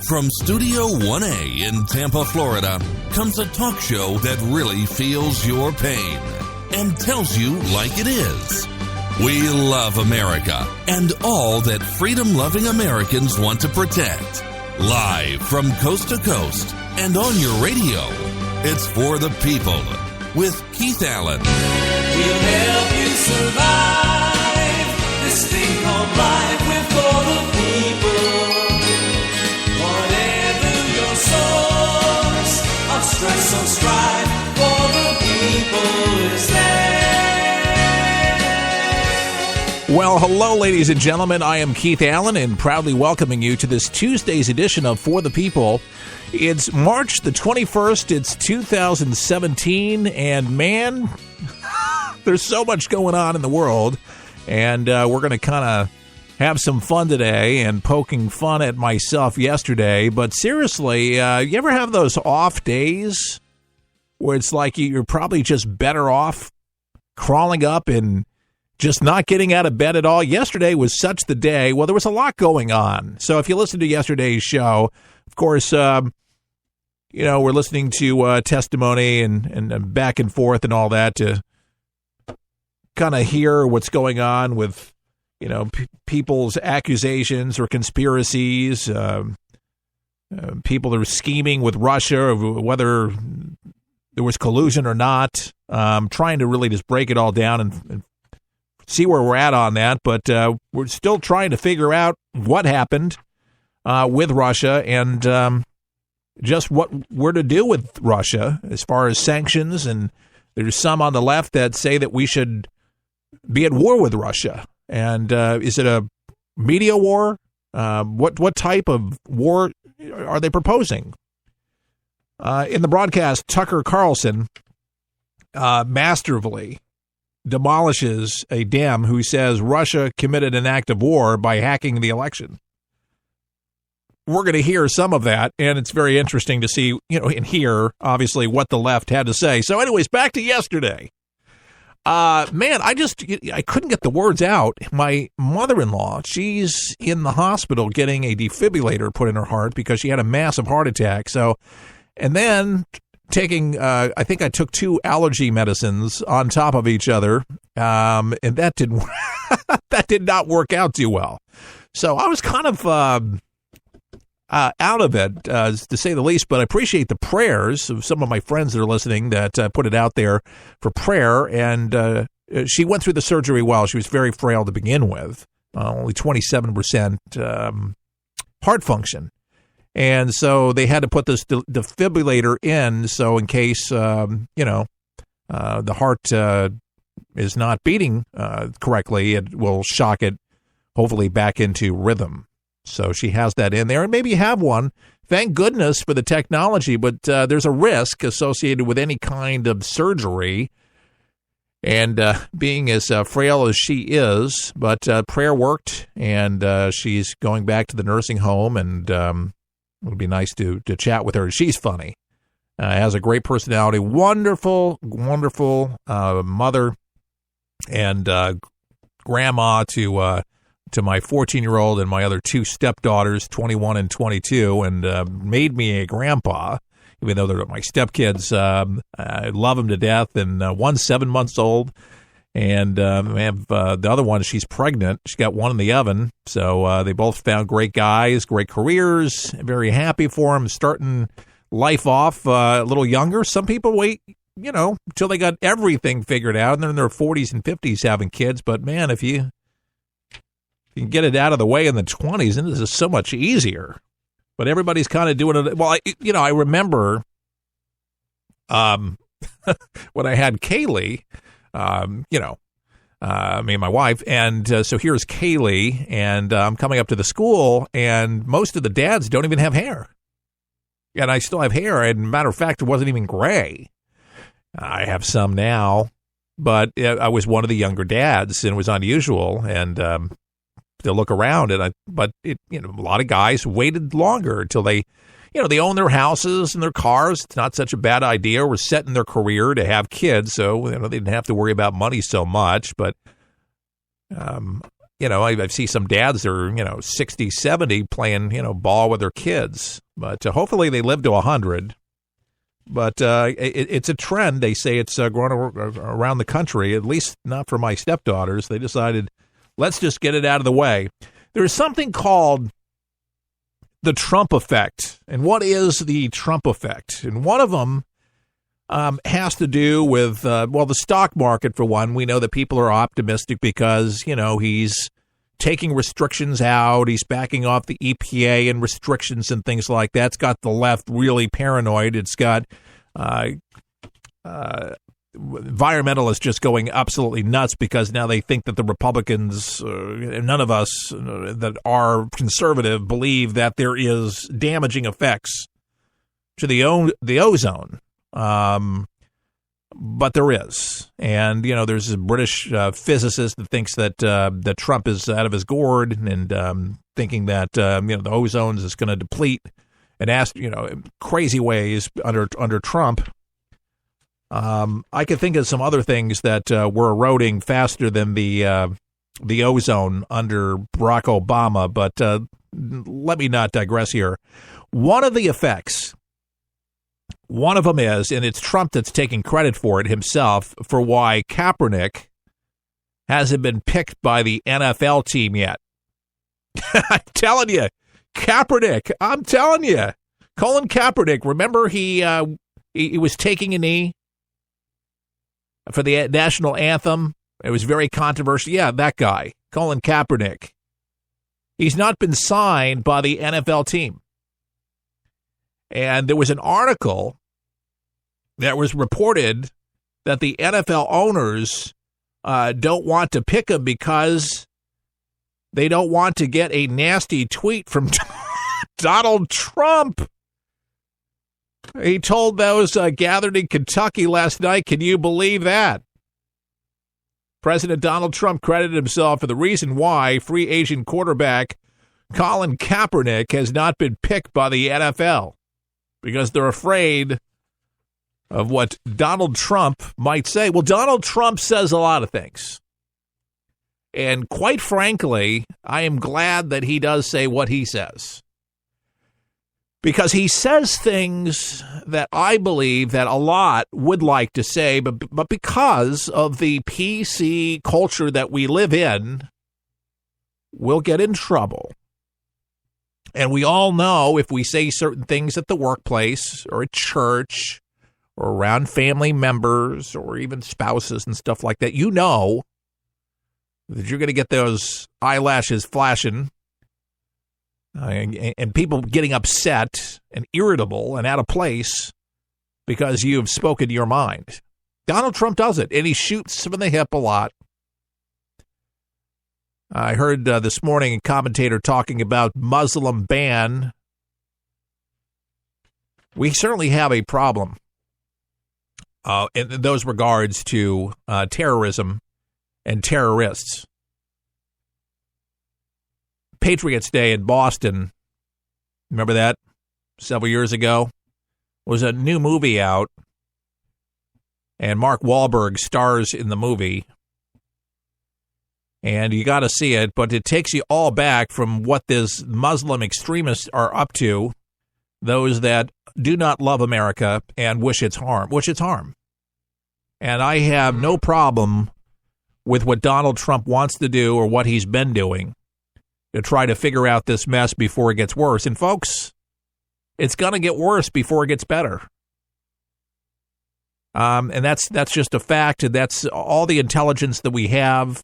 From Studio 1A in Tampa, Florida, comes a talk show that really feels your pain and tells you like it is. We love America and all that freedom-loving Americans want to protect. Live from coast to coast and on your radio, it's For the People with Keith Allen. We'll help you survive this thing called life. We're for the people. Whatever your source of stress or strife, for the people is there. Well, hello, ladies and gentlemen. I am Keith Allen and proudly welcoming you to this Tuesday's edition of For the People. It's March the 21st. It's 2017, and man, there's so much going on in the world, and we're going to kind of have some fun today and poking fun at myself yesterday. But seriously, you ever have those off days where it's like you're probably just better off crawling up and just not getting out of bed at all? Yesterday was such the day. Well, there was a lot going on. So if you listen to yesterday's show, of course, we're listening to testimony and back and forth and all that to kind of hear what's going on with, people's accusations or conspiracies, people that are scheming with Russia, whether there was collusion or not, trying to really just break it all down and see where we're at on that. But we're still trying to figure out what happened with Russia and just what we're to do with Russia as far as sanctions. And there's some on the left that say that we should be at war with Russia. And is it a media war? What type of war are they proposing? In the broadcast, Tucker Carlson masterfully demolishes a Dem who says Russia committed an act of war by hacking the election. We're going to hear some of that, and it's very interesting to see, and hear, obviously, what the left had to say. So anyways, back to yesterday. Man, I couldn't get the words out. My mother-in-law, she's in the hospital getting a defibrillator put in her heart because she had a massive heart attack. So, and then taking, I think I took 2 allergy medicines on top of each other, and that did not work out too well. So I was kind of out of it, to say the least, but I appreciate the prayers of some of my friends that are listening that put it out there for prayer, and she went through the surgery well. She was very frail to begin with, only 27% heart function, and so they had to put this defibrillator in, so in case, the heart is not beating correctly, it will shock it, hopefully, back into rhythm. So she has that in there, and maybe you have one. Thank goodness for the technology, but there's a risk associated with any kind of surgery. And being as frail as she is, but prayer worked, and she's going back to the nursing home, and it'll be nice to chat with her. She's funny, has a great personality, wonderful, wonderful mother and grandma to my 14-year-old and my other 2 stepdaughters, 21 and 22, and made me a grandpa, even though they're my stepkids. I love them to death, and one's 7 months old, and we have the other one, she's pregnant. She got one in the oven, so they both found great guys, great careers, very happy for them, starting life off a little younger. Some people wait, until they got everything figured out, and they're in their 40s and 50s having kids, but man, if you can get it out of the way in the 20s, and this is so much easier. But everybody's kind of doing it. Well, I remember when I had Kaylee, me and my wife, and so here's Kaylee, and I'm coming up to the school, and most of the dads don't even have hair. And I still have hair, and matter of fact, it wasn't even gray. I have some now, but I was one of the younger dads, and it was unusual, and to look around, and a lot of guys waited longer until they own their houses and their cars. It's not such a bad idea. We're set in their career to have kids, so they didn't have to worry about money so much. But I see some dads that are, 60, 70 playing, ball with their kids. But hopefully they live to 100. But it's a trend. They say it's growing around the country, at least not for my stepdaughters. They decided, let's just get it out of the way. There's something called the Trump effect. And what is the Trump effect? And one of them has to do with, the stock market, for one. We know that people are optimistic because, he's taking restrictions out. He's backing off the EPA and restrictions and things like that. It's got the left really paranoid. It's got environmentalists just going absolutely nuts because now they think that the Republicans, none of us that are conservative, believe that there is damaging effects to the ozone. But there is. And, there's a British physicist that thinks that Trump is out of his gourd and thinking that, the ozone is going to deplete and crazy ways under Trump. I could think of some other things that were eroding faster than the ozone under Barack Obama, but let me not digress here. One of the effects, one of them is, and it's Trump that's taking credit for it himself, for why Kaepernick hasn't been picked by the NFL team yet. I'm telling you, Kaepernick, I'm telling you. Colin Kaepernick, remember he was taking a knee for the national anthem? It was very controversial. Yeah, that guy, Colin Kaepernick. He's not been signed by the NFL team. And there was an article that was reported that the NFL owners don't want to pick him because they don't want to get a nasty tweet from Donald Trump. He told those gathered in Kentucky last night, can you believe that? President Donald Trump credited himself for the reason why free agent quarterback Colin Kaepernick has not been picked by the NFL, because they're afraid of what Donald Trump might say. Well, Donald Trump says a lot of things. And quite frankly, I am glad that he does say what he says. Because he says things that I believe that a lot would like to say, but because of the PC culture that we live in, we'll get in trouble. And we all know if we say certain things at the workplace or at church or around family members or even spouses and stuff like that, you know that you're going to get those eyelashes flashing and people getting upset and irritable and out of place because you've spoken your mind. Donald Trump does it, and he shoots from the hip a lot. I heard this morning a commentator talking about Muslim ban. We certainly have a problem in those regards to terrorism and terrorists. Patriots Day in Boston, remember that? Several years ago, was a new movie out, and Mark Wahlberg stars in the movie. And you got to see it, but it takes you all back from what these Muslim extremists are up to, those that do not love America and wish its harm. And I have no problem with what Donald Trump wants to do or what he's been doing to try to figure out this mess before it gets worse. And folks, it's going to get worse before it gets better. And that's just a fact. And that's all the intelligence that we have.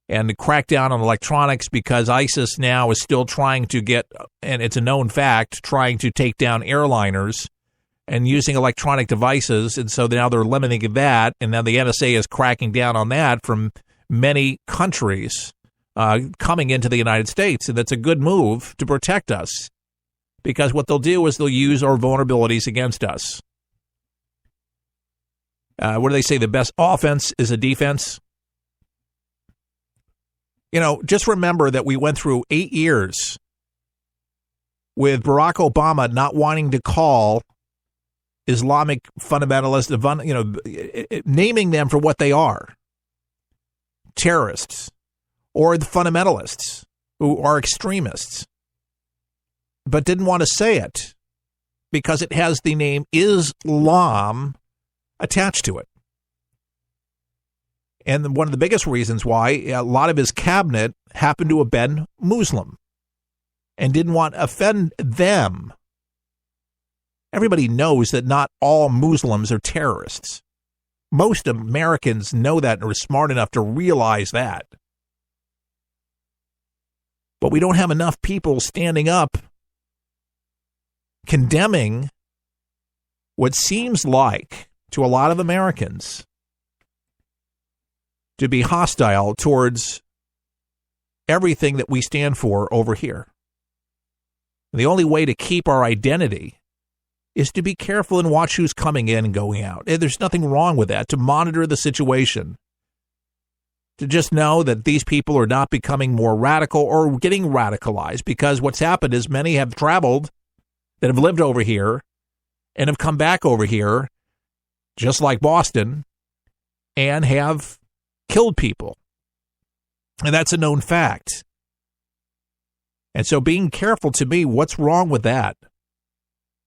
And the crackdown on electronics, because ISIS now is still trying to get, and it's a known fact, trying to take down airliners and using electronic devices. And so now they're limiting that. And now the NSA is cracking down on that from many countries coming into the United States. And that's a good move to protect us, because what they'll do is they'll use our vulnerabilities against us. What do they say? The best offense is a defense. Just remember that we went through 8 years with Barack Obama not wanting to call Islamic fundamentalists, naming them for what they are, terrorists. or the fundamentalists who are extremists, but didn't want to say it because it has the name Islam attached to it. And one of the biggest reasons why a lot of his cabinet happened to have been Muslim and didn't want to offend them. Everybody knows that not all Muslims are terrorists. Most Americans know that and are smart enough to realize that. But we don't have enough people standing up condemning what seems like, to a lot of Americans, to be hostile towards everything that we stand for over here. And the only way to keep our identity is to be careful and watch who's coming in and going out. And there's nothing wrong with that, to monitor the situation, to just know that these people are not becoming more radical or getting radicalized, because what's happened is many have traveled that have lived over here and have come back over here, just like Boston, and have killed people. And that's a known fact. And so being careful, to me, what's wrong with that?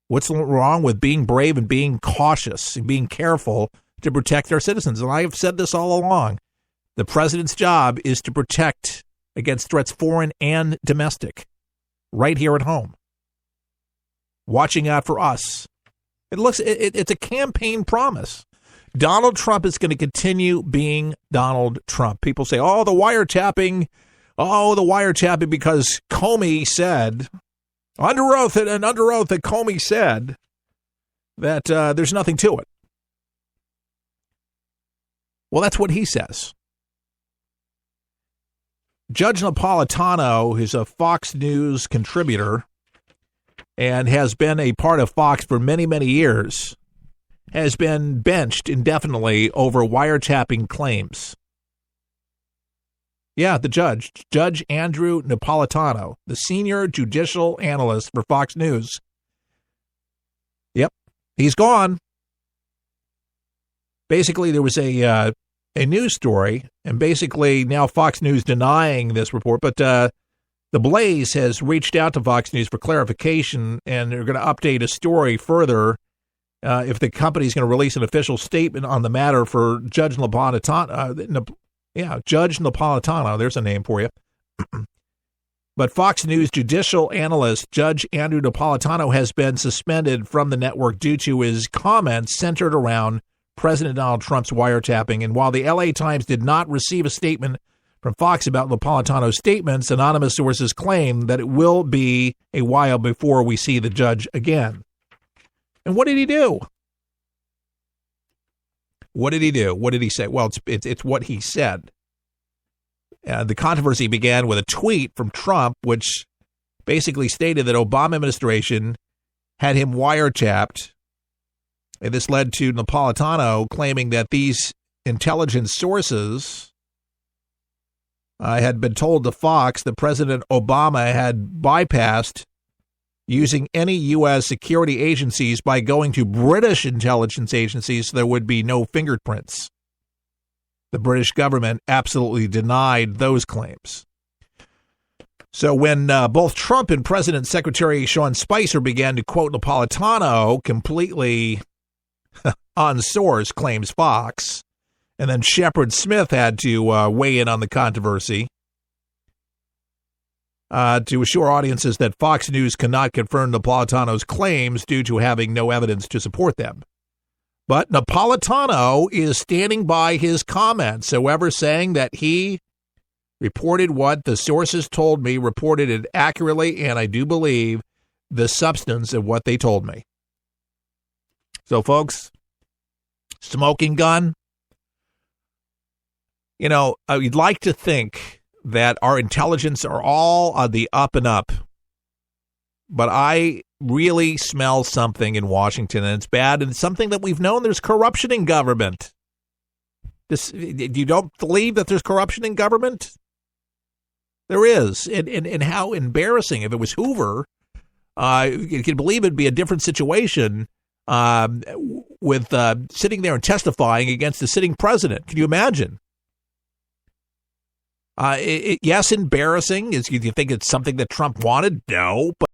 What's wrong with being brave and being cautious and being careful to protect our citizens? And I have said this all along. The president's job is to protect against threats, foreign and domestic, right here at home. Watching out for us. It's a campaign promise. Donald Trump is going to continue being Donald Trump. People say, the wiretapping because Comey said, under oath that Comey said that there's nothing to it. Well, that's what he says. Judge Napolitano, who's a Fox News contributor and has been a part of Fox for many, many years, has been benched indefinitely over wiretapping claims. Yeah, the judge, Judge Andrew Napolitano, the senior judicial analyst for Fox News. Yep, he's gone. Basically, there was a news story, and basically now Fox News denying this report, but The Blaze has reached out to Fox News for clarification, and they're going to update a story further if the company is going to release an official statement on the matter for Judge Napolitano. Judge Napolitano, there's a name for you. But Fox News judicial analyst Judge Andrew Napolitano has been suspended from the network due to his comments centered around President Donald Trump's wiretapping. And while the LA Times did not receive a statement from Fox about Napolitano's statements, anonymous sources claim that it will be a while before we see the judge again. And what did he do? What did he do? What did he say? Well, it's what he said. The controversy began with a tweet from Trump, which basically stated that Obama administration had him wiretapped. And this led to Napolitano claiming that these intelligence sources had been told to Fox that President Obama had bypassed using any U.S. security agencies by going to British intelligence agencies so there would be no fingerprints. The British government absolutely denied those claims. So when both Trump and President Secretary Sean Spicer began to quote Napolitano completely on source, claims Fox, and then Shepard Smith had to weigh in on the controversy to assure audiences that Fox News cannot confirm Napolitano's claims due to having no evidence to support them. But Napolitano is standing by his comments, however, saying that he reported what the sources told me, reported it accurately, and I do believe the substance of what they told me. So, folks, smoking gun, you'd like to think that our intelligence are all on the up and up. But I really smell something in Washington, and it's bad, and it's something that we've known. There's corruption in government. You don't believe that there's corruption in government? There is. And how embarrassing. If it was Hoover, you can believe it'd be a different situation with sitting there and testifying against the sitting president. Can you imagine? Yes, embarrassing. Do you think it's something that Trump wanted? No, but